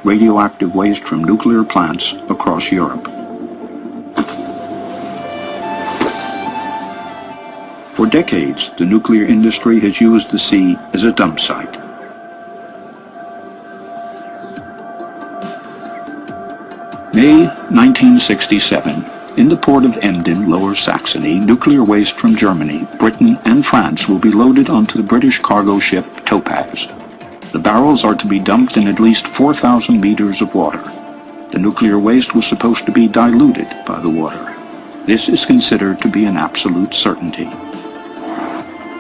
radioactive waste from nuclear plants across Europe. For decades, the nuclear industry has used the sea as a dump site. May 1967. In the port of Emden, Lower Saxony, nuclear waste from Germany, Britain and France will be loaded onto the British cargo ship Topaz. The barrels are to be dumped in at least 4,000 meters of water. The nuclear waste was supposed to be diluted by the water. This is considered to be an absolute certainty.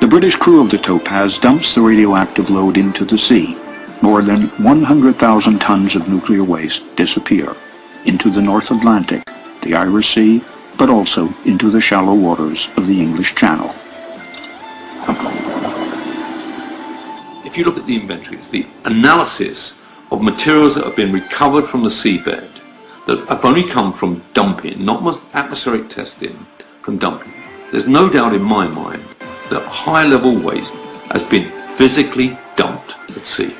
The British crew of the Topaz dumps the radioactive load into the sea. More than 100,000 tons of nuclear waste disappear into the North Atlantic, the Irish Sea, but also into the shallow waters of the English Channel. If you look at the inventory, it's the analysis of materials that have been recovered from the seabed that have only come from dumping, not atmospheric testing, from dumping. There's no doubt in my mind that high-level waste has been physically dumped at sea.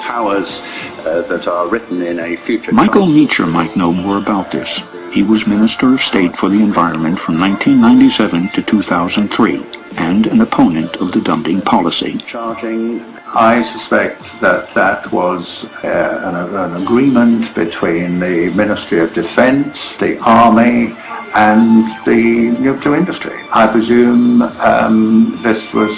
Powers that are written in a future... Michael Meacher might know more about this. He was Minister of State for the Environment from 1997 to 2003 and an opponent of the dumping policy. I suspect that was an agreement between the Ministry of Defence, the Army and the nuclear industry. I presume this was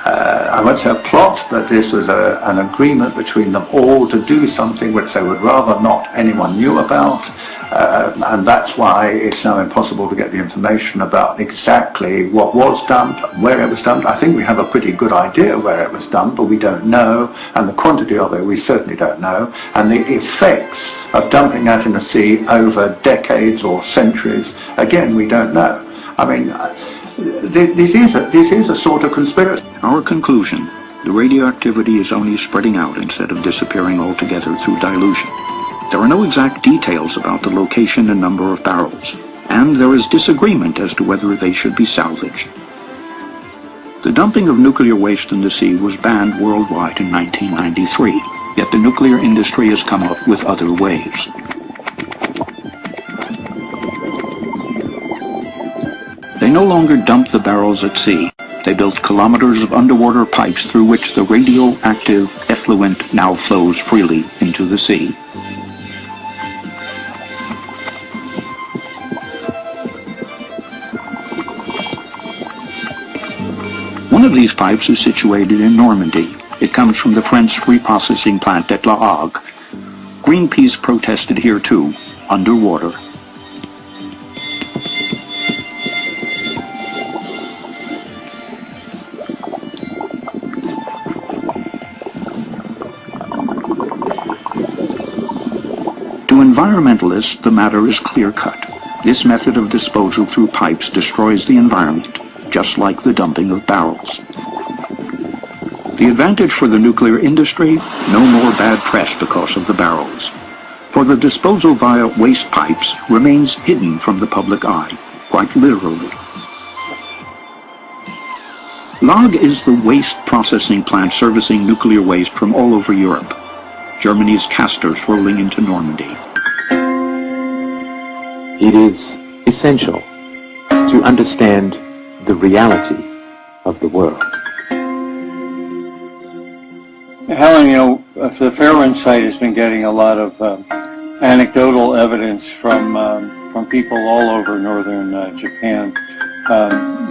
I won't say a plot, but this was an agreement between them all to do something which they would rather not anyone knew about, and that's why it's now impossible to get the information about exactly what was dumped, where it was dumped. I think we have a pretty good idea where it was dumped, but we don't know, and the quantity of it we certainly don't know, and the effects of dumping that in the sea over decades or centuries, again, we don't know. I mean, this is a sort of conspiracy. Our conclusion: the radioactivity is only spreading out instead of disappearing altogether through dilution. There are no exact details about the location and number of barrels, and there is disagreement as to whether they should be salvaged. The dumping of nuclear waste in the sea was banned worldwide in 1993, yet the nuclear industry has come up with other ways. They no longer dump the barrels at sea. They built kilometers of underwater pipes through which the radioactive effluent now flows freely into the sea. One of these pipes is situated in Normandy. It comes from the French reprocessing plant at La Hague. Greenpeace protested here too, underwater. To environmentalists, the matter is clear-cut. This method of disposal through pipes destroys the environment, just like the dumping of barrels. The advantage for the nuclear industry: no more bad press because of the barrels. For the disposal via waste pipes remains hidden from the public eye, quite literally. LAG is the waste processing plant servicing nuclear waste from all over Europe. Germany's casters rolling into Normandy. It is essential to understand the reality of the world. Helen, you know, the Fairwind site has been getting a lot of anecdotal evidence from people all over northern Japan.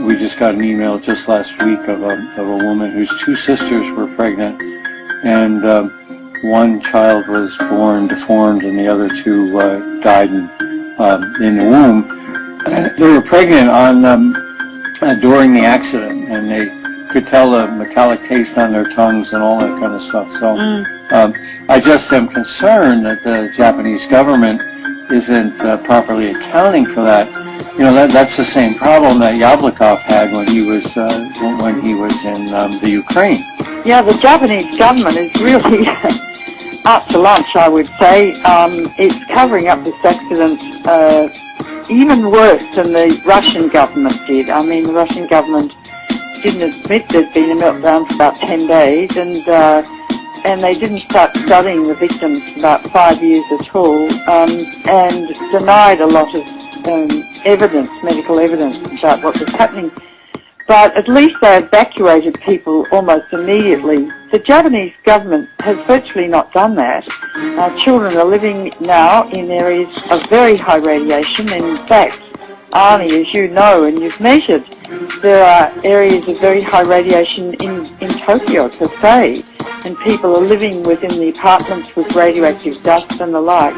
We just got an email just last week of a woman whose two sisters were pregnant, and one child was born deformed and the other two died in the womb. They were pregnant during the accident, and they could tell the metallic taste on their tongues and all that kind of stuff. So I just am concerned that the Japanese government isn't properly accounting for that. You know, that's the same problem that Yablokov had when he was in the Ukraine. Yeah, the Japanese government is really out to lunch, I would say. It's covering up this accident even worse than the Russian government did. I mean, the Russian government didn't admit there'd been a meltdown for about 10 days, and they didn't start studying the victims for about 5 years at all, and denied a lot of evidence, medical evidence about what was happening. But at least they evacuated people almost immediately. The Japanese government has virtually not done that. Children are living now in areas of very high radiation. In fact, Arnie, as you know and you've measured, there are areas of very high radiation in Tokyo per se, and people are living within the apartments with radioactive dust and the like.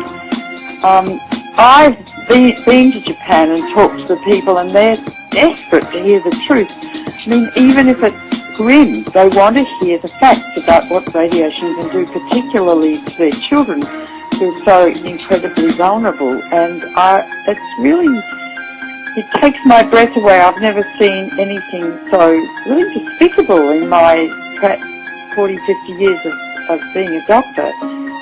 I've been to Japan and talked to the people, and they're desperate to hear the truth. I mean, even if it's grim, they want to hear the facts about what radiation can do, particularly to their children who are so incredibly vulnerable. And it's really, it takes my breath away. I've never seen anything so really despicable in my 40, 50 years of being a doctor,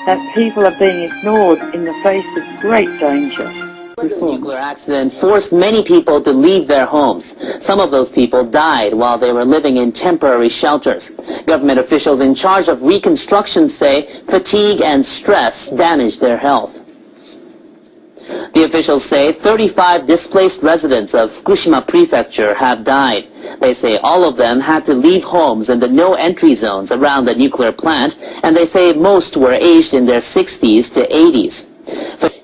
that people are being ignored in the face of great danger. The nuclear accident forced many people to leave their homes. Some of those people died while they were living in temporary shelters. Government officials in charge of reconstruction say fatigue and stress damaged their health. The officials say 35 displaced residents of Fukushima Prefecture have died. They say all of them had to leave homes in the no-entry zones around the nuclear plant, and they say most were aged in their 60s to 80s.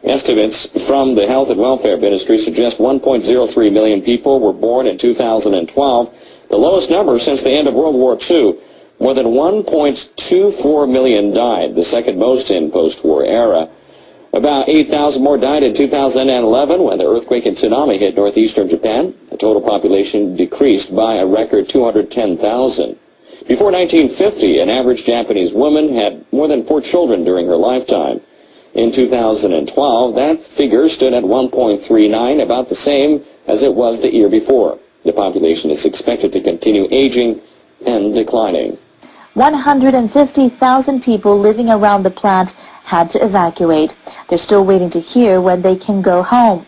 Estimates from the Health and Welfare Ministry suggest 1.03 million people were born in 2012, the lowest number since the end of World War II. More than 1.24 million died, the second most in post-war era. About 8,000 more died in 2011 when the earthquake and tsunami hit northeastern Japan. The total population decreased by a record 210,000. Before 1950, an average Japanese woman had more than 4 children during her lifetime. In 2012, that figure stood at 1.39, about the same as it was the year before. The population is expected to continue aging and declining. 150,000 people living around the plant had to evacuate. They're still waiting to hear when they can go home.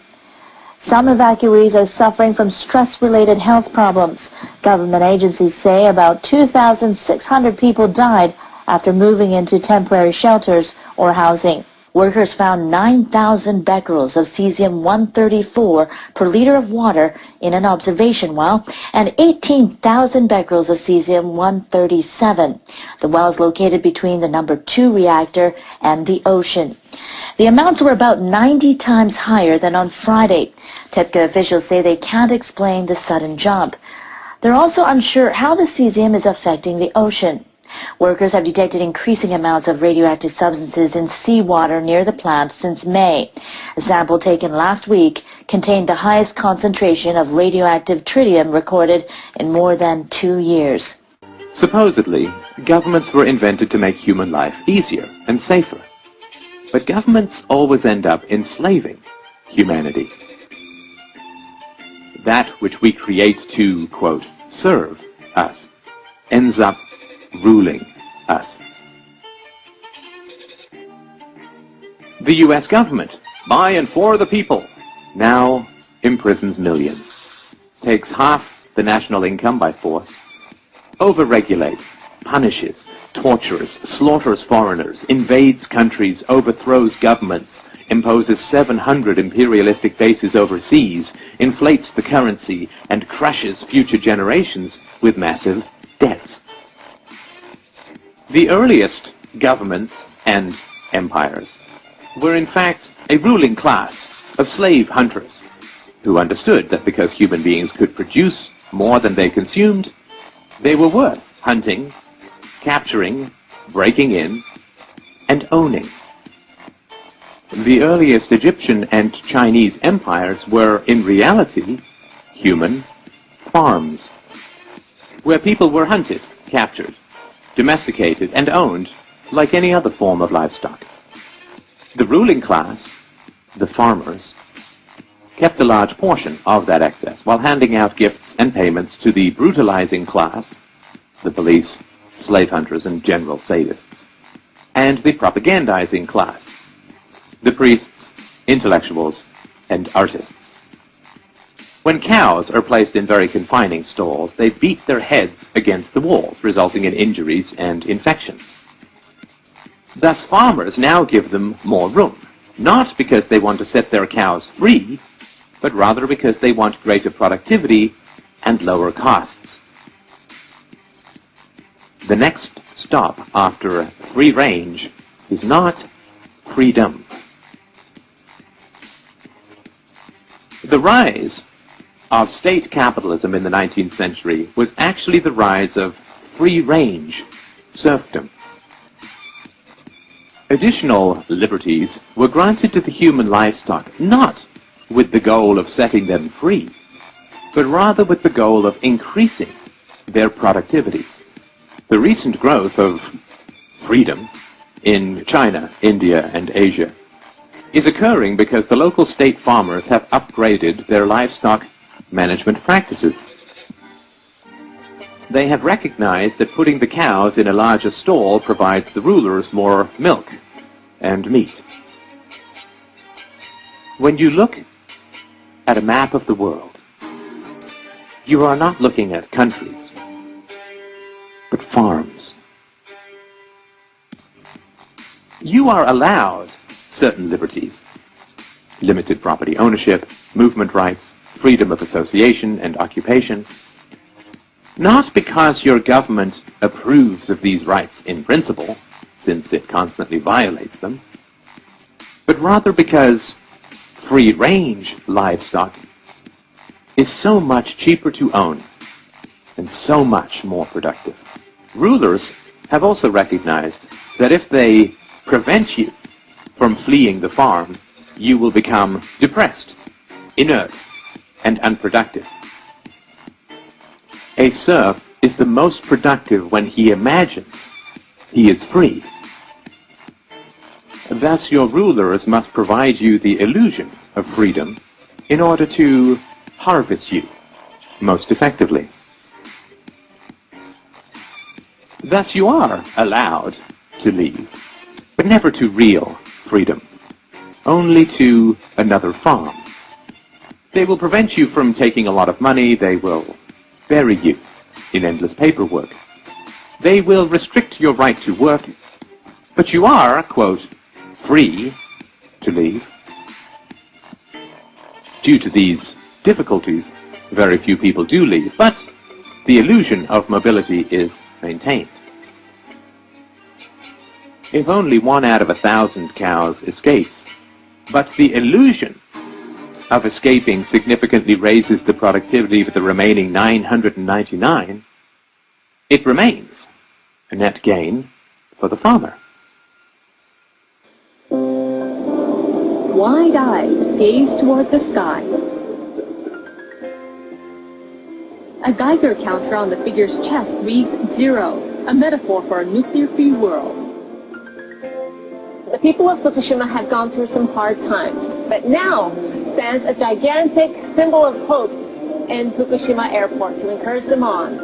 Some evacuees are suffering from stress-related health problems. Government agencies say about 2,600 people died after moving into temporary shelters or housing. Workers found 9,000 becquerels of cesium-134 per liter of water in an observation well and 18,000 becquerels of cesium-137. The well is located between the number 2 reactor and the ocean. The amounts were about 90 times higher than on Friday. TEPCO officials say they can't explain the sudden jump. They're also unsure how the cesium is affecting the ocean. Workers have detected increasing amounts of radioactive substances in seawater near the plant since May. A sample taken last week contained the highest concentration of radioactive tritium recorded in more than 2 years. Supposedly, governments were invented to make human life easier and safer. But governments always end up enslaving humanity. That which we create to, quote, serve us, ends up ruling us. The U.S. government, by and for the people, now imprisons millions, takes half the national income by force, overregulates, punishes, tortures, slaughters foreigners, invades countries, overthrows governments, imposes 700 imperialistic bases overseas, inflates the currency, and crushes future generations with massive debts. The earliest governments and empires were in fact a ruling class of slave hunters who understood that because human beings could produce more than they consumed, they were worth hunting, capturing, breaking in, and owning. The earliest Egyptian and Chinese empires were in reality human farms, where people were hunted, captured, domesticated, and owned like any other form of livestock. The ruling class, the farmers, kept a large portion of that excess while handing out gifts and payments to the brutalizing class, the police, slave hunters, and general sadists, and the propagandizing class, the priests, intellectuals, and artists. When cows are placed in very confining stalls, they beat their heads against the walls, resulting in injuries and infections. Thus, farmers now give them more room, not because they want to set their cows free, but rather because they want greater productivity and lower costs. The next stop after free range is not freedom. The rise of state capitalism in the 19th century was actually the rise of free-range serfdom. Additional liberties were granted to the human livestock not with the goal of setting them free, but rather with the goal of increasing their productivity. The recent growth of freedom in China, India, and Asia is occurring because the local state farmers have upgraded their livestock management practices. They have recognized that putting the cows in a larger stall provides the rulers more milk and meat. When you look at a map of the world, you are not looking at countries, but farms. You are allowed certain liberties: limited property ownership, movement rights, freedom of association and occupation, not because your government approves of these rights in principle, since it constantly violates them, but rather because free-range livestock is so much cheaper to own and so much more productive. Rulers have also recognized that if they prevent you from fleeing the farm, you will become depressed, inert, and unproductive. A serf is the most productive when he imagines he is free. Thus, your rulers must provide you the illusion of freedom in order to harvest you most effectively. Thus, you are allowed to leave, but never to real freedom, only to another farm. They will prevent you from taking a lot of money. They will bury you in endless paperwork. They will restrict your right to work, but you are, quote, free to leave. Due to these difficulties, very few people do leave, but the illusion of mobility is maintained. If only 1 out of 1,000 cows escapes, but the illusion of escaping significantly raises the productivity of the remaining 999, it remains a net gain for the farmer. Wide eyes gaze toward the sky. A Geiger counter on the figure's chest reads 0, a metaphor for a nuclear-free world. The people of Fukushima have gone through some hard times, but now stands a gigantic symbol of hope in Fukushima Airport to encourage them on.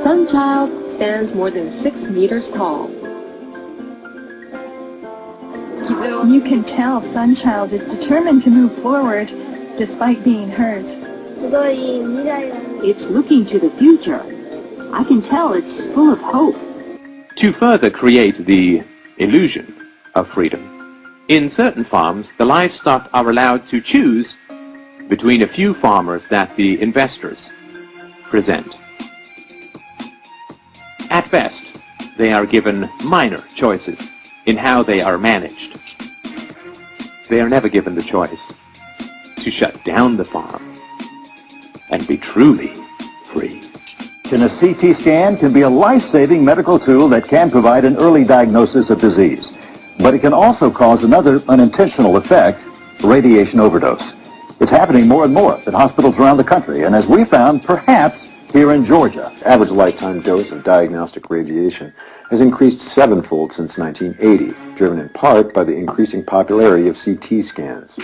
Sunchild stands more than 6 meters tall. You can tell Sunchild is determined to move forward despite being hurt. It's looking to the future. I can tell it's full of hope. To further create the illusion of freedom, in certain farms, the livestock are allowed to choose between a few farmers that the investors present. At best, they are given minor choices in how they are managed. They are never given the choice to shut down the farm and be truly free. And a CT scan can be a life-saving medical tool that can provide an early diagnosis of disease. But it can also cause another unintentional effect, radiation overdose. It's happening more and more at hospitals around the country, and as we found, perhaps here in Georgia. Average lifetime dose of diagnostic radiation has increased 7-fold since 1980, driven in part by the increasing popularity of CT scans.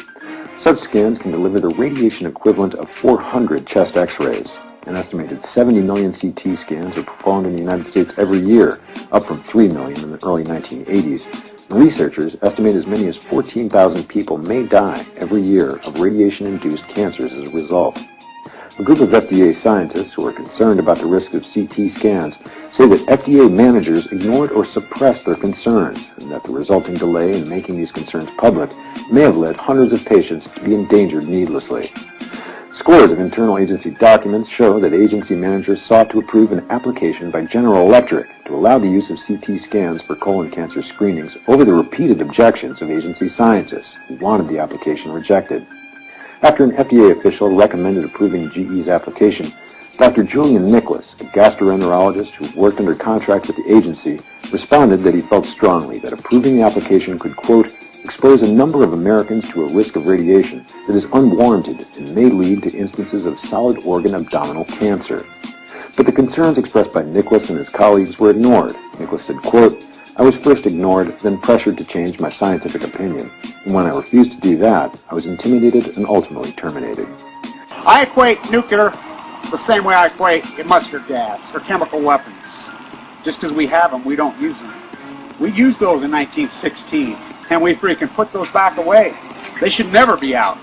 Such scans can deliver the radiation equivalent of 400 chest x-rays. An estimated 70 million CT scans are performed in the United States every year, up from 3 million in the early 1980s. Researchers estimate as many as 14,000 people may die every year of radiation-induced cancers as a result. A group of FDA scientists who are concerned about the risk of CT scans say that FDA managers ignored or suppressed their concerns, and that the resulting delay in making these concerns public may have led hundreds of patients to be endangered needlessly. Scores of internal agency documents show that agency managers sought to approve an application by General Electric to allow the use of CT scans for colon cancer screenings over the repeated objections of agency scientists who wanted the application rejected. After an FDA official recommended approving GE's application, Dr. Julian Nicholas, a gastroenterologist who worked under contract with the agency, responded that he felt strongly that approving the application could, quote, expose a number of Americans to a risk of radiation that is unwarranted and may lead to instances of solid organ abdominal cancer. But the concerns expressed by Nicholas and his colleagues were ignored. Nicholas said, quote, I was first ignored, then pressured to change my scientific opinion. And when I refused to do that, I was intimidated and ultimately terminated. I equate nuclear the same way I equate mustard gas or chemical weapons. Just because we have them, we don't use them. We used those in 1916, and we freaking put those back away. They should never be out.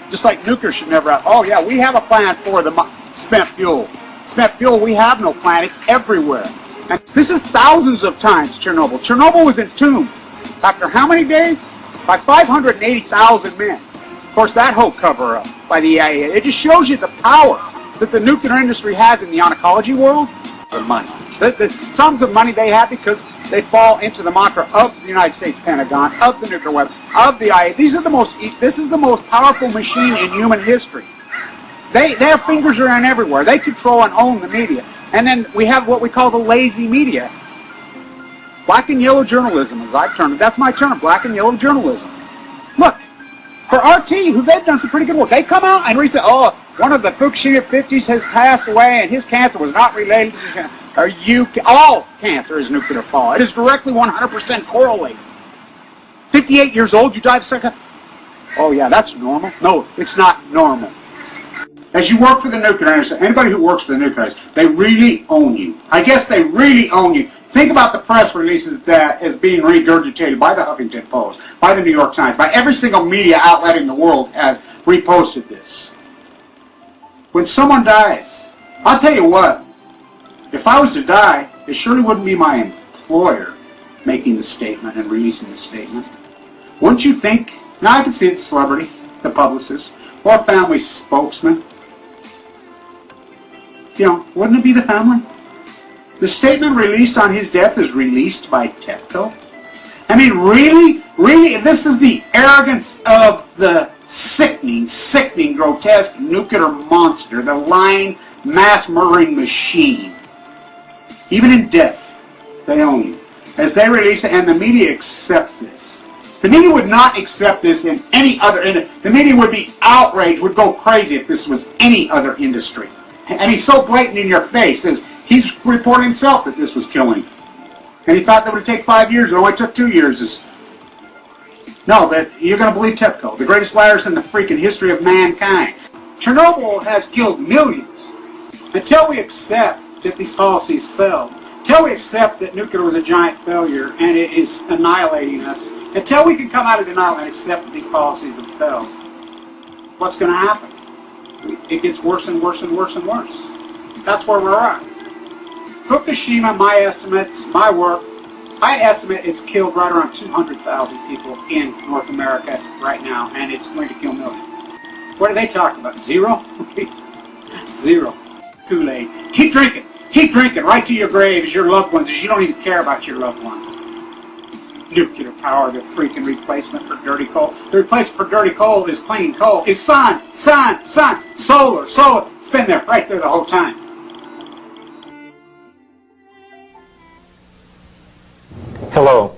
Just like nuclear should never out. Oh yeah, we have a plan for the spent fuel. Spent fuel, we have no plan. It's everywhere. And this is thousands of times Chernobyl. Chernobyl was entombed after how many days? By 580,000 men. Of course, that whole cover-up by the EIA, it just shows you the power that the nuclear industry has in the oncology world. The money. The sums of money they have because they fall into the mantra of the United States Pentagon, of the nuclear weapons, of the EIA. This is the most powerful machine in human history. Their fingers are in everywhere. They control and own the media. And then we have what we call the lazy media. Black and yellow journalism, as I've termed it. That's my term, black and yellow journalism. Look, for RT, who they've done some pretty good work, they come out and read, oh, one of the Fukushima 50s has passed away and his cancer was not related to all cancer is nuclear fallout. It is directly 100% correlated. 58 years old, you die of second. Oh yeah, that's normal. No, it's not normal. As you work for the nuclear industry, anybody who works for the nuclear industry, they really own you. I guess they really own you. Think about the press releases that is being regurgitated by the Huffington Post, by the New York Times, by every single media outlet in the world has reposted this. When someone dies, I'll tell you what, if I was to die, it surely wouldn't be my employer making the statement and releasing the statement. Wouldn't you think? Now I can see it's celebrity, the publicist, or a family spokesman. You know, wouldn't it be the family? The statement released on his death is released by TEPCO. I mean, really? Really? This is the arrogance of the sickening, grotesque nuclear monster, the lying, mass-murdering machine. Even in death, they own you. As they release it, and the media accepts this. The media would not accept this in any other industry. The media would be outraged, would go crazy if this was any other industry. And he's so blatant in your face, as he's reporting himself that this was killing. And he thought that would take 5 years, it only took 2 years. No, but you're going to believe TEPCO, the greatest liars in the freaking history of mankind. Chernobyl has killed millions. Until we accept that these policies failed, until we accept that nuclear was a giant failure and it is annihilating us, until we can come out of denial and accept that these policies have failed, what's going to happen? It gets worse and worse and worse and worse. That's where we're at. Fukushima, my estimates, my work, I estimate it's killed right around 200,000 people in North America right now, and it's going to kill millions. What are they talking about? Zero? Zero. Kool-Aid. Keep drinking right to your grave as your loved ones, as you don't even care about your loved ones. Nuclear power, the freaking replacement for dirty coal. The replacement for dirty coal is clean coal. Is sun. Solar. It's been there, right there the whole time. Hello,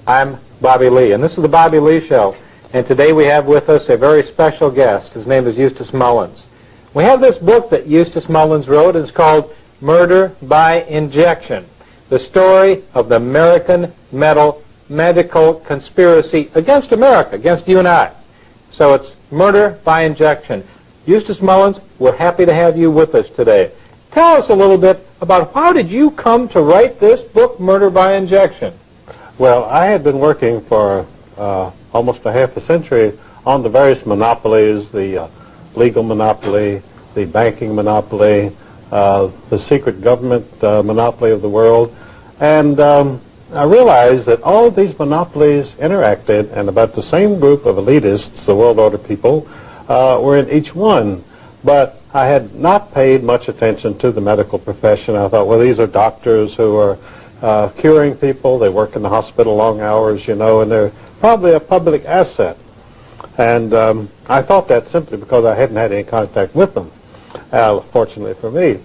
I'm Bobby Lee, and this is the Bobby Lee Show. And today we have with us a very special guest. His name is Eustace Mullins. We have this book that Eustace Mullins wrote. It's called Murder by Injection, the story of the American medical conspiracy against America, against you and I. So it's Murder by Injection. Eustace Mullins, we're happy to have you with us today. Tell us a little bit about how did you come to write this book, Murder by Injection? Well, I had been working for almost a half a century on the various monopolies, the legal monopoly, the banking monopoly, the secret government monopoly of the world. And I realized that all of these monopolies interacted, and about the same group of elitists, the world order people, were in each one. But I had not paid much attention to the medical profession. I thought, well, these are doctors who are curing people. They work in the hospital long hours, you know, and they're probably a public asset. And I thought that simply because I hadn't had any contact with them, fortunately for me.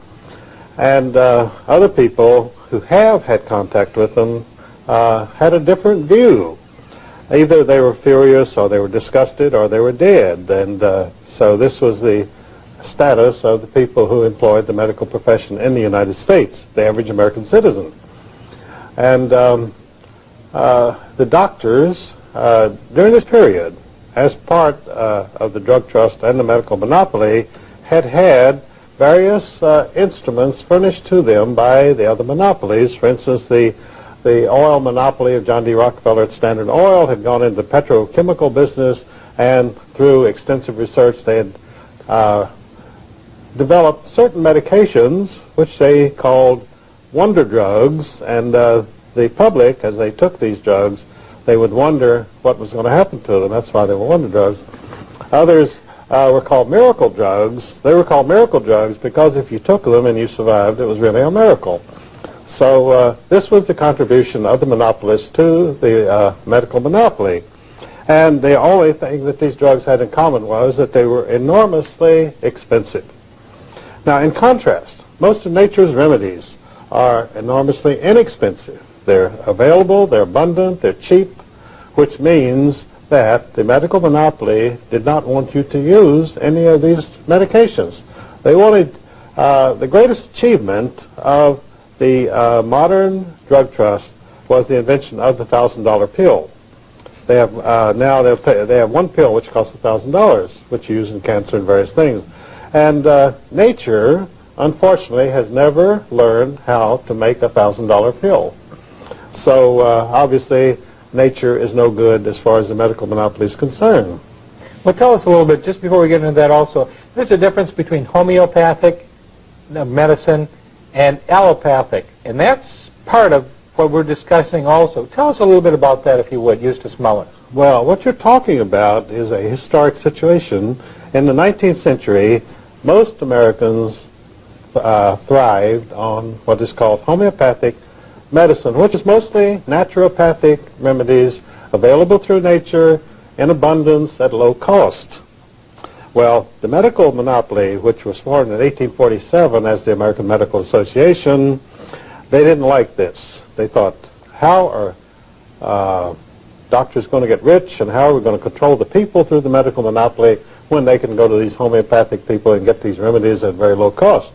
And other people who have had contact with them had a different view. Either they were furious, or they were disgusted, or they were dead. And so this was the status of the people who employed the medical profession in the United States, the average American citizen. And the doctors, during this period, as part of the drug trust and the medical monopoly, had various instruments furnished to them by the other monopolies. For instance, the oil monopoly of John D. Rockefeller at Standard Oil had gone into the petrochemical business, and through extensive research they had developed certain medications which they called wonder drugs, and the public, as they took these drugs, they would wonder what was going to happen to them. That's why they were wonder drugs. Others were called miracle drugs. They were called miracle drugs because if you took them and you survived, it was really a miracle. So this was the contribution of the monopolists to the medical monopoly. And the only thing that these drugs had in common was that they were enormously expensive. Now, in contrast, most of nature's remedies are enormously inexpensive. They're available, they're abundant, they're cheap, which means that the medical monopoly did not want you to use any of these medications. They wanted the greatest achievement of the modern drug trust was the invention of the $1,000 pill. They have now they have one pill which costs $1,000, which you use in cancer and various things. And nature, unfortunately, has never learned how to make a $1,000 pill. So obviously, nature is no good as far as the medical monopoly is concerned. Well, tell us a little bit, just before we get into that also, there's a difference between homeopathic medicine and allopathic, and that's part of what we're discussing also. Tell us a little bit about that, if you would, Eustace Mullins. Well, what you're talking about is a historic situation. In the 19th century, most Americans thrived on what is called homeopathic medicine, which is mostly naturopathic remedies available through nature in abundance at low cost. Well, the medical monopoly, which was formed in 1847 as the American Medical Association, they didn't like this. They thought, how are doctors going to get rich, and how are we going to control the people through the medical monopoly when they can go to these homeopathic people and get these remedies at very low cost?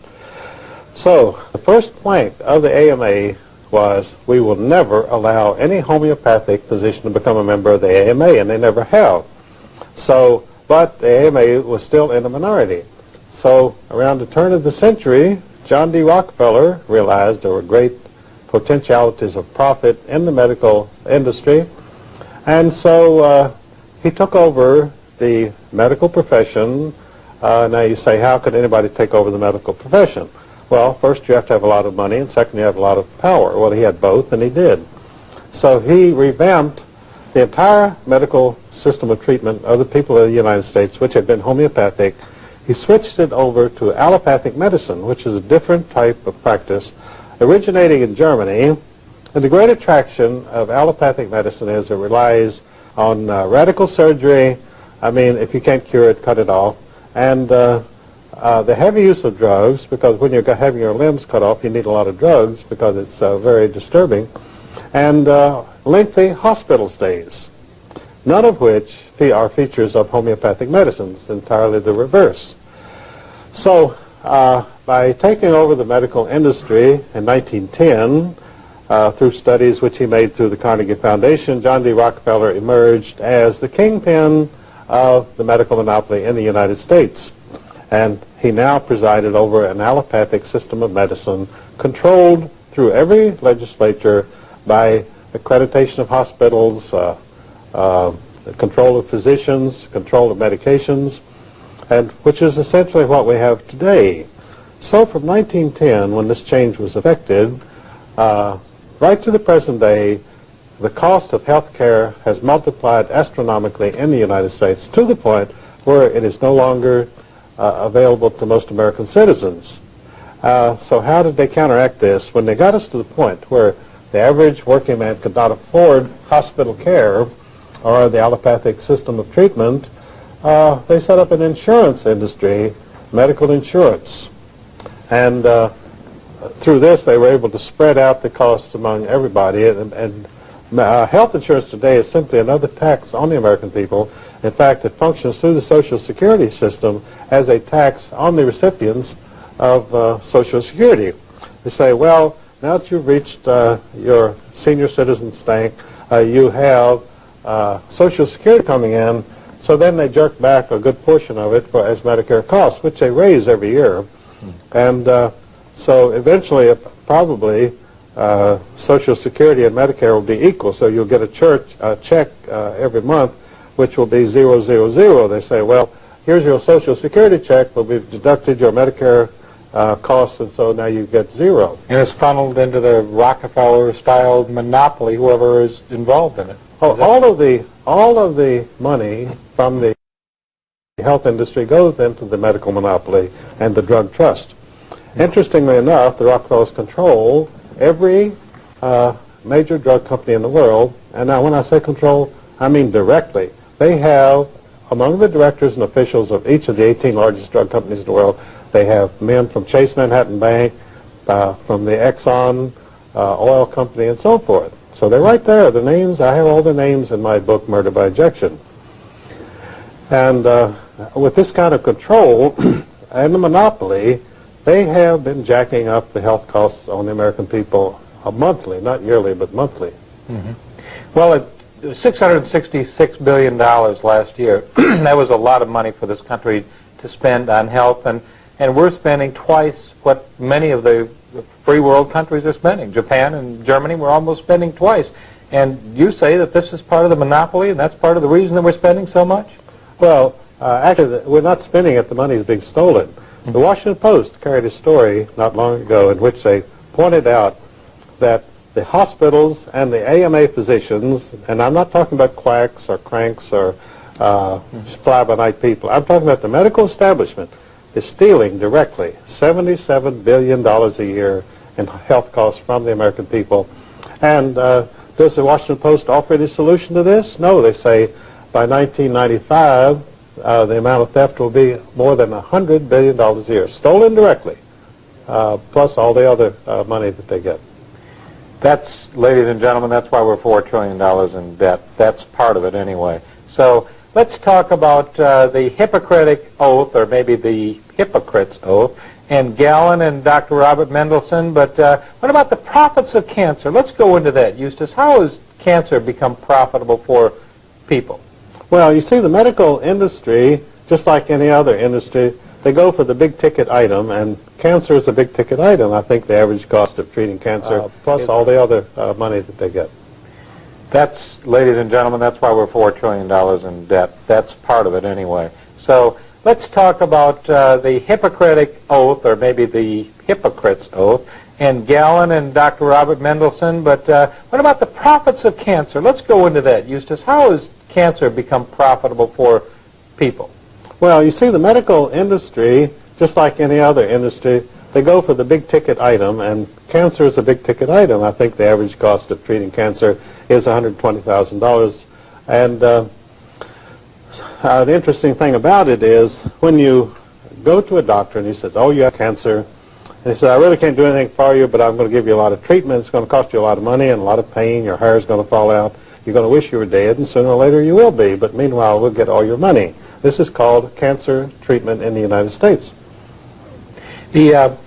So the first plank of the AMA was, we will never allow any homeopathic physician to become a member of the AMA, and they never have. So, but the AMA was still in a minority. So around the turn of the century, John D. Rockefeller realized there were great potentialities of profit in the medical industry, and so he took over the medical profession. Now you say, how could anybody take over the medical profession? Well, first you have to have a lot of money, and second you have a lot of power. Well, he had both, and he did. So he revamped the entire medical system of treatment of the people of the United States, which had been homeopathic. He switched it over to allopathic medicine, which is a different type of practice, originating in Germany. And the great attraction of allopathic medicine is it relies on radical surgery. I mean, if you can't cure it, cut it off. And the heavy use of drugs, because when you're having your limbs cut off, you need a lot of drugs because it's very disturbing, and lengthy hospital stays, none of which are features of homeopathic medicine. It's entirely the reverse. So by taking over the medical industry in 1910, through studies which he made through the Carnegie Foundation, John D. Rockefeller emerged as the kingpin of the medical monopoly in the United States. And he now presided over an allopathic system of medicine controlled through every legislature by accreditation of hospitals, control of physicians, control of medications, and which is essentially what we have today. So from 1910, when this change was effected, right to the present day, the cost of health care has multiplied astronomically in the United States to the point where it is no longer available to most American citizens. So how did they counteract this? When they got us to the point where the average working man could not afford hospital care or the allopathic system of treatment, they set up an insurance industry, medical insurance. And through this, they were able to spread out the costs among everybody. And health insurance today is simply another tax on the American people. In fact, it functions through the Social Security system as a tax on the recipients of Social Security. They say, well, now that you've reached your senior citizen stamp, you have Social Security coming in, so then they jerk back a good portion of it as Medicare costs, which they raise every year. And so eventually, probably, Social Security and Medicare will be equal, so you'll get a check every month, which will be 000. They say, well, here's your Social Security check, but we've deducted your Medicare costs, and so now you get zero. And it's funneled into the Rockefeller-style monopoly, whoever is involved in it. Oh, all of the money from the health industry goes into the medical monopoly and the drug trust. Interestingly enough, the Rockefellers control every major drug company in the world, and now when I say control, I mean directly. They have, among the directors and officials of each of the 18 largest drug companies in the world, they have men from Chase Manhattan Bank, from the Exxon oil company, and so forth. So they're right there. The names, I have all the names in my book, Murder by Injection. And with this kind of control and the monopoly, they have been jacking up the health costs on the American people monthly, not yearly, but monthly. Mm-hmm. Well, it was $666 billion last year. That was a lot of money for this country to spend on health, and we're spending twice what many of the free world countries are spending. Japan and Germany, we're almost spending twice. And you say that this is part of the monopoly, and that's part of the reason that we're spending so much? Well, actually, we're not spending it. The money is being stolen. Mm-hmm. The Washington Post carried a story not long ago in which they pointed out that the hospitals and the AMA physicians, and I'm not talking about quacks or cranks or fly-by-night people, I'm talking about the medical establishment, is stealing directly $77 billion a year in health costs from the American people. And does the Washington Post offer any solution to this? No, they say by 1995, the amount of theft will be more than $100 billion a year, stolen directly, plus all the other money that they get. That's, ladies and gentlemen, that's why we're $4 trillion in debt. That's part of it anyway. So let's talk about the Hippocratic Oath, or maybe the Hypocrite's Oath, and Galen and Dr. Robert Mendelsohn. But what about the profits of cancer? Let's go into that, Eustace. How has cancer become profitable for people? Well, you see, the medical industry, just like any other industry, they go for the big-ticket item, and cancer is a big-ticket item. I think the average cost of treating cancer, plus all the other money that they get. That's, ladies and gentlemen, that's why we're $4 trillion in debt. That's part of it anyway. So let's talk about the Hippocratic Oath, or maybe the Hypocrite's Oath, and Galen and Dr. Robert Mendelsohn. But what about the profits of cancer? Let's go into that, Eustace. How has cancer become profitable for people? Well, you see, the medical industry, just like any other industry, they go for the big-ticket item, and cancer is a big-ticket item. I think the average cost of treating cancer is $120,000. And the interesting thing about it is when you go to a doctor and he says, oh, you have cancer, and he says, I really can't do anything for you, but I'm going to give you a lot of treatment. It's going to cost you a lot of money and a lot of pain. Your hair is going to fall out. You're going to wish you were dead, and sooner or later you will be. But meanwhile, we'll get all your money. This is called cancer treatment in the United States. How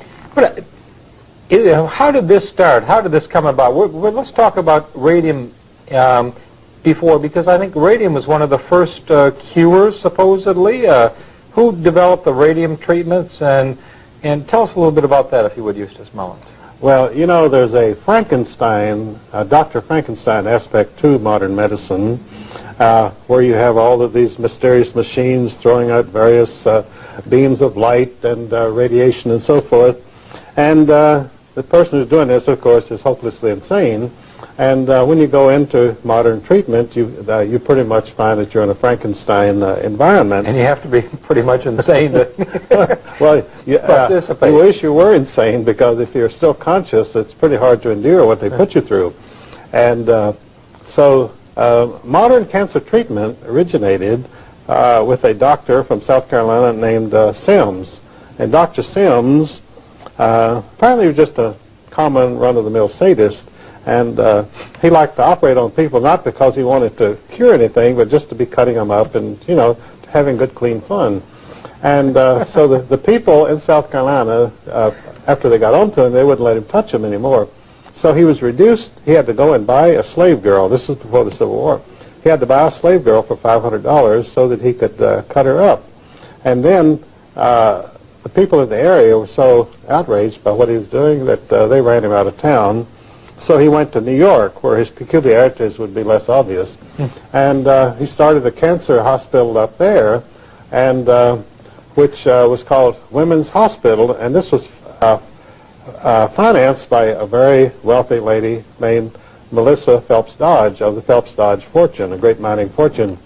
did this start? How did this come about? Let's talk about radium before, because I think radium was one of the first cures, supposedly. Who developed the radium treatments? And tell us a little bit about that, if you would, Eustace Mullins. Well, you know, there's a Frankenstein, Dr. Frankenstein aspect to modern medicine, where you have all of these mysterious machines throwing out various beams of light and radiation and so forth. And the person who's doing this, of course, is hopelessly insane. And when you go into modern treatment, you pretty much find that you're in a Frankenstein environment. And you have to be pretty much insane to well, participate. You wish you were insane, because if you're still conscious, it's pretty hard to endure what they put you through. And so modern cancer treatment originated with a doctor from South Carolina named Sims. And Dr. Sims apparently was just a common run-of-the-mill sadist. And he liked to operate on people not because he wanted to cure anything, but just to be cutting them up and, you know, having good, clean fun. And so the people in South Carolina, after they got onto him, they wouldn't let him touch them anymore. So he was reduced. He had to go and buy a slave girl. This was before the Civil War. He had to buy a slave girl for $500 so that he could cut her up. And then the people in the area were so outraged by what he was doing that they ran him out of town. So he went to New York, where his peculiarities would be less obvious, and he started a cancer hospital up there, and which was called Women's Hospital, and this was financed by a very wealthy lady named Melissa Phelps Dodge of the Phelps Dodge fortune, a great mining fortune.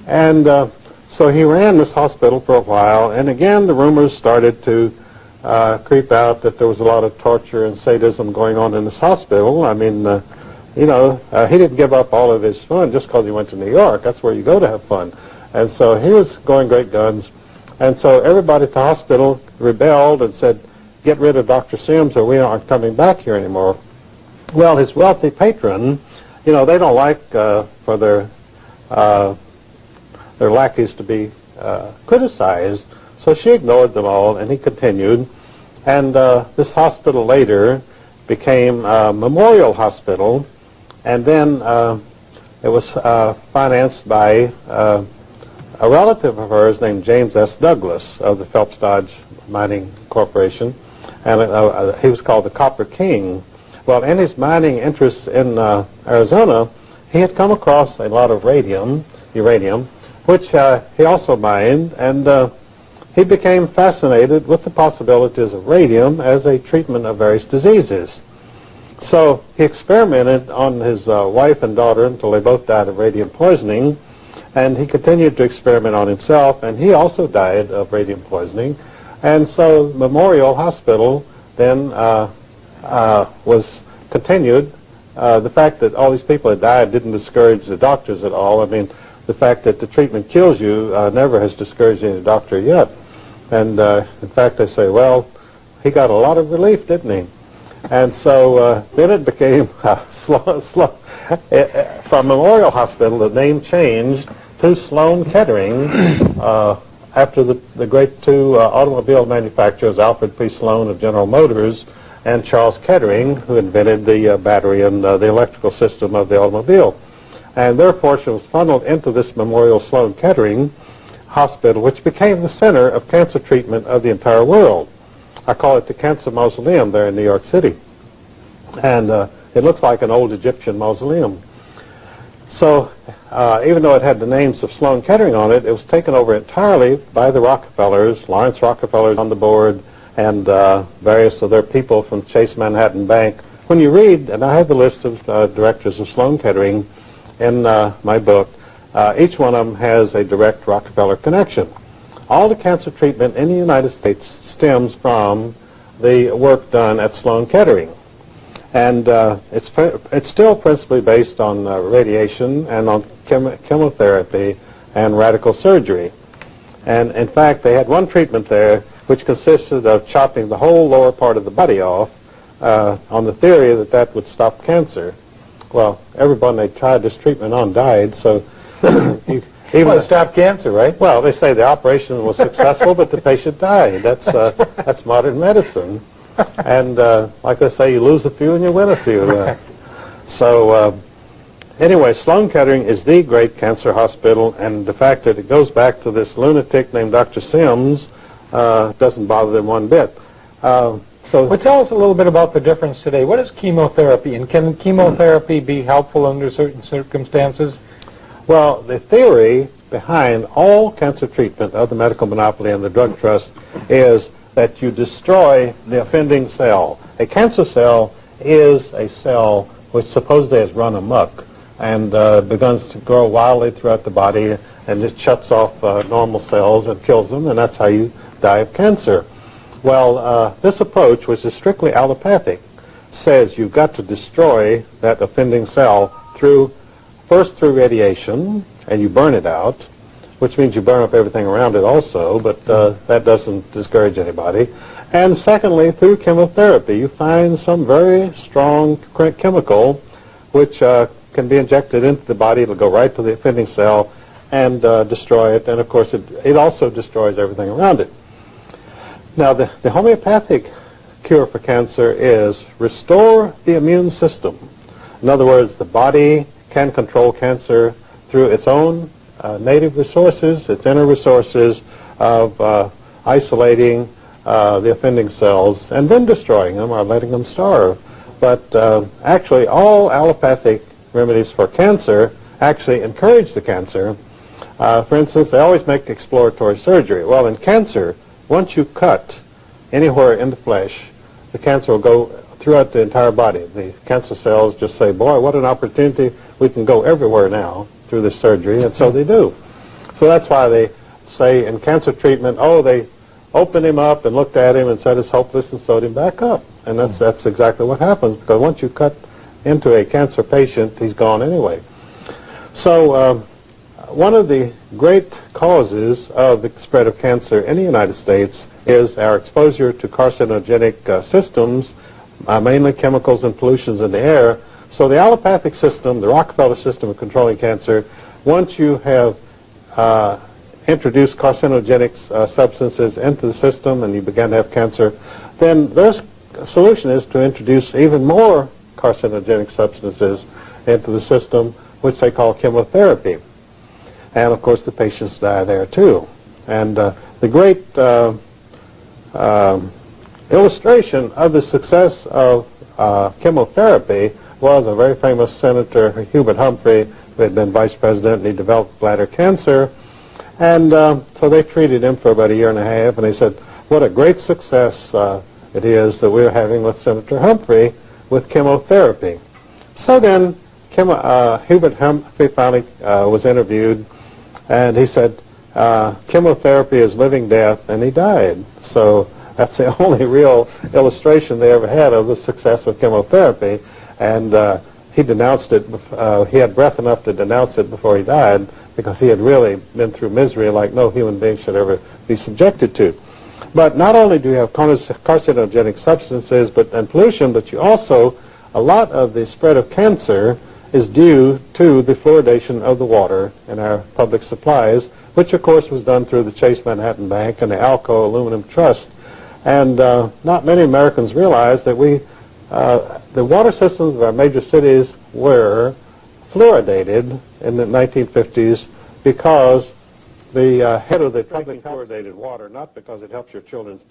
And so he ran this hospital for a while, and again the rumors started to creep out that there was a lot of torture and sadism going on in this hospital. I mean, you know, he didn't give up all of his fun just because he went to New York. That's where you go to have fun. And so he was going great guns. And so everybody at the hospital rebelled and said, get rid of Dr. Sims or we aren't coming back here anymore. Well, his wealthy patron, you know, they don't like for their lackeys to be criticized. So she ignored them all, and he continued. And this hospital later became Memorial Hospital, and then it was financed by a relative of hers named James S. Douglas of the Phelps Dodge Mining Corporation, and he was called the Copper King. Well, in his mining interests in Arizona, he had come across a lot of uranium, which he also mined, and he became fascinated with the possibilities of radium as a treatment of various diseases. So he experimented on his wife and daughter until they both died of radium poisoning, and he continued to experiment on himself, and he also died of radium poisoning. And so Memorial Hospital then was continued. The fact that all these people had died didn't discourage the doctors at all. I mean, the fact that the treatment kills you never has discouraged any doctor yet. And in fact, they say, well, he got a lot of relief, didn't he? And so then it became from Memorial Hospital, the name changed to Sloan Kettering after the great two automobile manufacturers, Alfred P. Sloan of General Motors and Charles Kettering, who invented the battery and the electrical system of the automobile. And their fortune was funneled into this Memorial Sloan Kettering Hospital, which became the center of cancer treatment of the entire world. I call it the Cancer Mausoleum there in New York City. And it looks like an old Egyptian mausoleum. So even though it had the names of Sloan Kettering on it, it was taken over entirely by the Rockefellers. Lawrence Rockefeller's on the board, and various of their people from Chase Manhattan Bank. When you read, and I have the list of directors of Sloan Kettering in my book, each one of them has a direct Rockefeller connection. All the cancer treatment in the United States stems from the work done at Sloan Kettering. And it's still principally based on radiation and on chemotherapy and radical surgery. And in fact, they had one treatment there which consisted of chopping the whole lower part of the body off on the theory that that would stop cancer. Well, everyone they tried this treatment on died, so even to stop cancer, right? Well, they say the operation was successful, but the patient died. That's modern medicine. And like I say, you lose a few and you win a few. Anyway, Sloan Kettering is the great cancer hospital, and the fact that it goes back to this lunatic named Dr. Sims doesn't bother them one bit. So tell us a little bit about the difference today. What is chemotherapy, and can chemotherapy be helpful under certain circumstances? Well, the theory behind all cancer treatment of the medical monopoly and the drug trust is that you destroy the offending cell. A cancer cell is a cell which supposedly has run amok and begins to grow wildly throughout the body, and it shuts off normal cells and kills them, and that's how you die of cancer. Well, this approach, which is strictly allopathic, says you've got to destroy that offending cell first through radiation, and you burn it out, which means you burn up everything around it also, but that doesn't discourage anybody. And secondly, through chemotherapy, you find some very strong chemical which can be injected into the body. It'll go right to the offending cell and destroy it, and of course it also destroys everything around it. Now, the homeopathic cure for cancer is restore the immune system. In other words, the body can control cancer through its own native resources, its inner resources of isolating the offending cells and then destroying them or letting them starve. But actually, all allopathic remedies for cancer actually encourage the cancer. For instance, they always make exploratory surgery. Well, in cancer, once you cut anywhere in the flesh, the cancer will go throughout the entire body. The cancer cells just say, boy, what an opportunity. We can go everywhere now through this surgery, and so they do. So that's why they say in cancer treatment, oh, they opened him up and looked at him and said it's hopeless and sewed him back up. And that's exactly what happens, because once you cut into a cancer patient, he's gone anyway. So one of the great causes of the spread of cancer in the United States is our exposure to carcinogenic systems, mainly chemicals and pollutions in the air. So the allopathic system, the Rockefeller system of controlling cancer, once you have introduced carcinogenic substances into the system and you begin to have cancer, then their solution is to introduce even more carcinogenic substances into the system, which they call chemotherapy. And of course the patients die there too. And the great illustration of the success of chemotherapy was a very famous Senator, Hubert Humphrey, who had been vice president, and he developed bladder cancer. And so they treated him for about a year and a half, and they said, what a great success it is that we're having with Senator Humphrey with chemotherapy. So then Hubert Humphrey finally was interviewed, and he said, chemotherapy is living death, and he died. So that's the only real illustration they ever had of the success of chemotherapy. And he denounced it. He had breath enough to denounce it before he died, because he had really been through misery like no human being should ever be subjected to. But not only do you have carcinogenic substances and pollution, but you also, a lot of the spread of cancer is due to the fluoridation of the water in our public supplies, which of course was done through the Chase Manhattan Bank and the Alco Aluminum Trust. And not many Americans realize that the water systems of our major cities were fluoridated in the 1950s because the head of the public fluoridated water, not because it helps your children's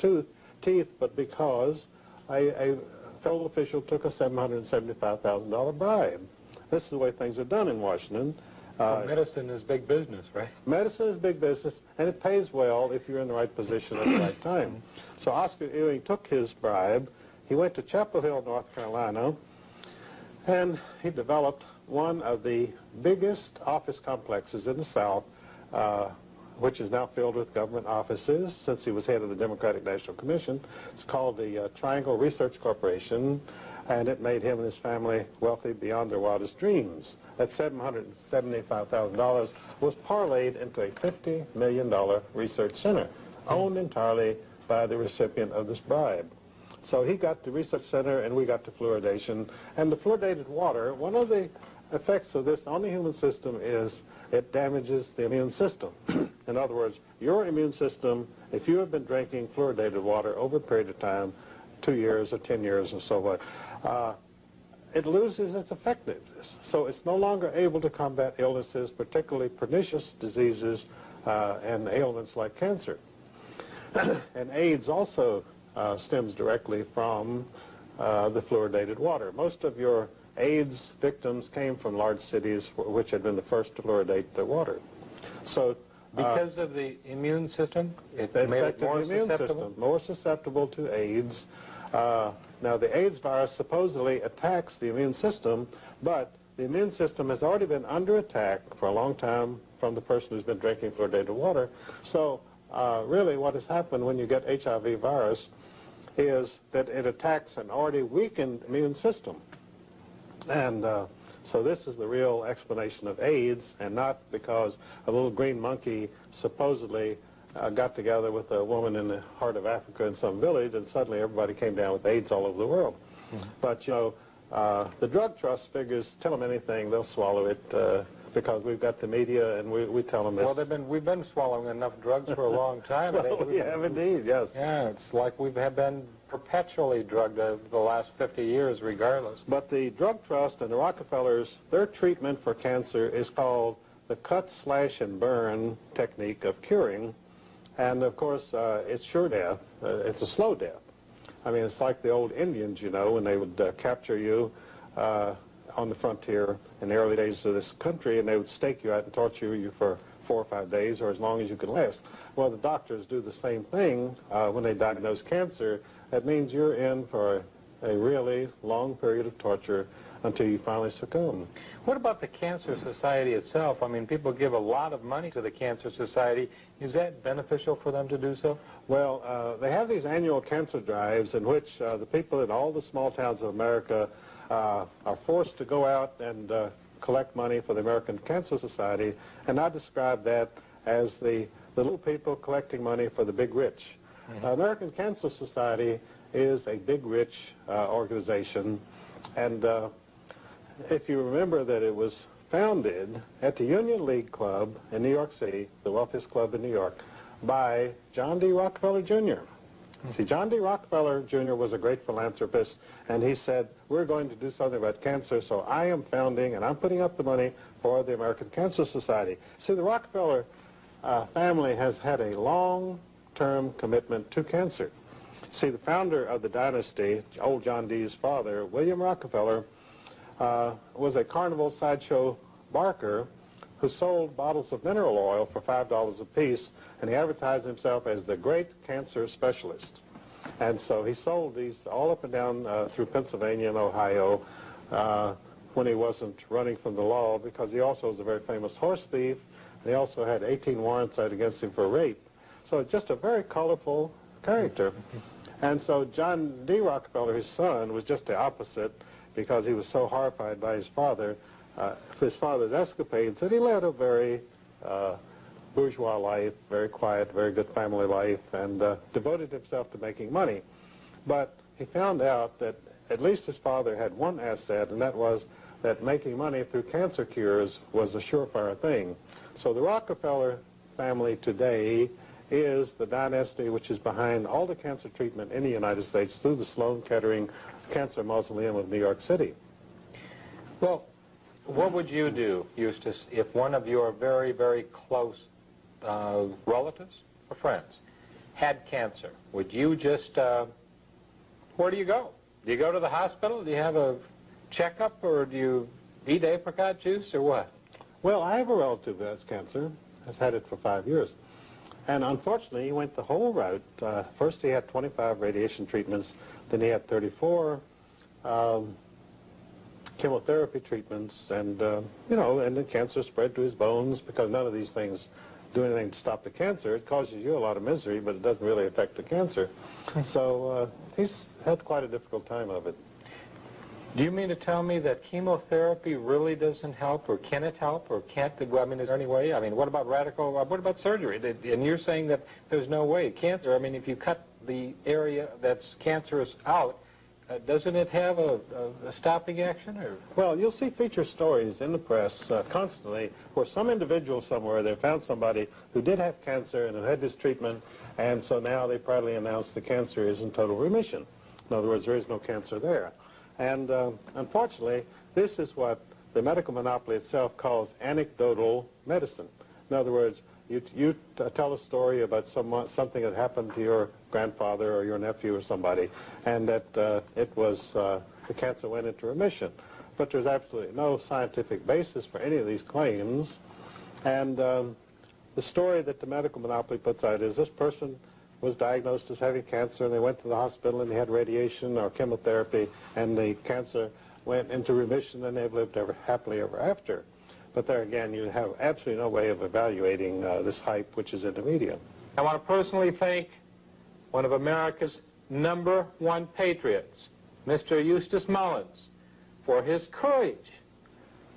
teeth, but because a federal official took a $775,000 bribe. This is the way things are done in Washington. Medicine is big business, right? Medicine is big business, and it pays well if you're in the right position at the right time. So Oscar Ewing took his bribe. He went to Chapel Hill, North Carolina, and he developed one of the biggest office complexes in the South, which is now filled with government offices since he was head of the Democratic National Commission. It's called the Triangle Research Corporation, and it made him and his family wealthy beyond their wildest dreams. That $775,000 was parlayed into a $50 million research center, owned entirely by the recipient of this bribe. So he got the research center, and we got the fluoridation. And the fluoridated water, one of the effects of this on the human system is it damages the immune system. In other words, your immune system, if you have been drinking fluoridated water over a period of time, 2 years or 10 years or so what, it loses its effectiveness. So it's no longer able to combat illnesses, particularly pernicious diseases and ailments like cancer. And AIDS also stems directly from the fluoridated water. Most of your AIDS victims came from large cities which had been the first to fluoridate their water. So because of the immune system, it made it more susceptible? More susceptible to AIDS. Now the AIDS virus supposedly attacks the immune system, but the immune system has already been under attack for a long time from the person who's been drinking fluoridated water. So really what has happened when you get HIV virus is that it attacks an already weakened immune system. And so this is the real explanation of AIDS, and not because a little green monkey supposedly got together with a woman in the heart of Africa in some village, and suddenly everybody came down with AIDS all over the world. Mm-hmm. But, you know, the drug trust figures, tell them anything, they'll swallow it because we've got the media and we tell them this. Well, we've been swallowing enough drugs for a long time. Well, we have indeed, yes. Yeah, it's like we have been perpetually drugged over the last 50 years regardless. But the drug trust and the Rockefellers, their treatment for cancer is called the cut, slash, and burn technique of curing. And of course, it's sure death. It's a slow death. I mean, it's like the old Indians, you know, when they would capture you on the frontier in the early days of this country, and they would stake you out and torture you for 4 or 5 days, or as long as you could last. Well, the doctors do the same thing when they diagnose cancer. That means you're in for a really long period of torture until you finally succumb. What about the Cancer Society itself? I mean, people give a lot of money to the Cancer Society. Is that beneficial for them to do so? Well, they have these annual cancer drives in which the people in all the small towns of America are forced to go out and collect money for the American Cancer Society, and I describe that as the little people collecting money for the big rich. Mm-hmm. American Cancer Society is a big rich organization, and if you remember that it was founded at the Union League Club in New York City, the wealthiest club in New York, by John D. Rockefeller Jr. See, John D. Rockefeller Jr. was a great philanthropist, and he said, we're going to do something about cancer, so I am founding and I'm putting up the money for the American Cancer Society. See, the Rockefeller family has had a long-term commitment to cancer. See, the founder of the dynasty, old John D.'s father, William Rockefeller, was a carnival sideshow barker who sold bottles of mineral oil for $5 a piece, and he advertised himself as the great cancer specialist. And so he sold these all up and down through Pennsylvania and Ohio when he wasn't running from the law, because he also was a very famous horse thief, and he also had 18 warrants out against him for rape. So just a very colorful character. And so John D. Rockefeller, his son, was just the opposite, because he was so horrified by his father's escapades, that he led a very bourgeois life, very quiet, very good family life, and devoted himself to making money. But he found out that at least his father had one asset, and that was that making money through cancer cures was a surefire thing. So the Rockefeller family today is the dynasty which is behind all the cancer treatment in the United States through the Sloan Kettering Cancer Mausoleum of New York City. Well, what would you do, Eustace, if one of your very, very close relatives or friends had cancer? Would you just, where do you go? Do you go to the hospital? Do you have a checkup, or do you eat apricot juice, or what? Well, I have a relative who has cancer, has had it for 5 years. And unfortunately, he went the whole route. First he had 25 radiation treatments, then he had 34 chemotherapy treatments, and you know, and the cancer spread to his bones, because none of these things do anything to stop the cancer. It causes you a lot of misery, but it doesn't really affect the cancer. So he's had quite a difficult time of it. Do you mean to tell me that chemotherapy really doesn't help, or can it help, or can't it? I mean, is there any way? I mean, what about what about surgery? And you're saying that there's no way. Cancer, I mean, if you cut the area that's cancerous out, doesn't it have a stopping action? Or? Well, you'll see feature stories in the press constantly where some individual somewhere, they found somebody who did have cancer and who had this treatment, and so now they proudly announce the cancer is in total remission. In other words, there is no cancer there. And unfortunately, this is what the medical monopoly itself calls anecdotal medicine. In other words, You tell a story about something that happened to your grandfather or your nephew or somebody, and that the cancer went into remission. But there's absolutely no scientific basis for any of these claims. And the story that the medical monopoly puts out is this person was diagnosed as having cancer, and they went to the hospital and they had radiation or chemotherapy, and the cancer went into remission, and they've lived happily ever after. But there again, you have absolutely no way of evaluating this hype which is in the media. I want to personally thank one of America's #1 patriots, Mr. Eustace Mullins, for his courage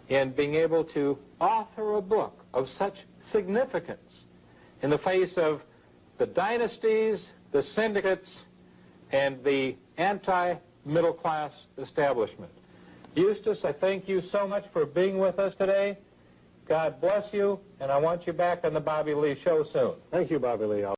in being able to author a book of such significance in the face of the dynasties, the syndicates, and the anti-middle class establishment. Eustace, I thank you so much for being with us today. God bless you, and I want you back on the Bobby Lee Show soon. Thank you, Bobby Lee.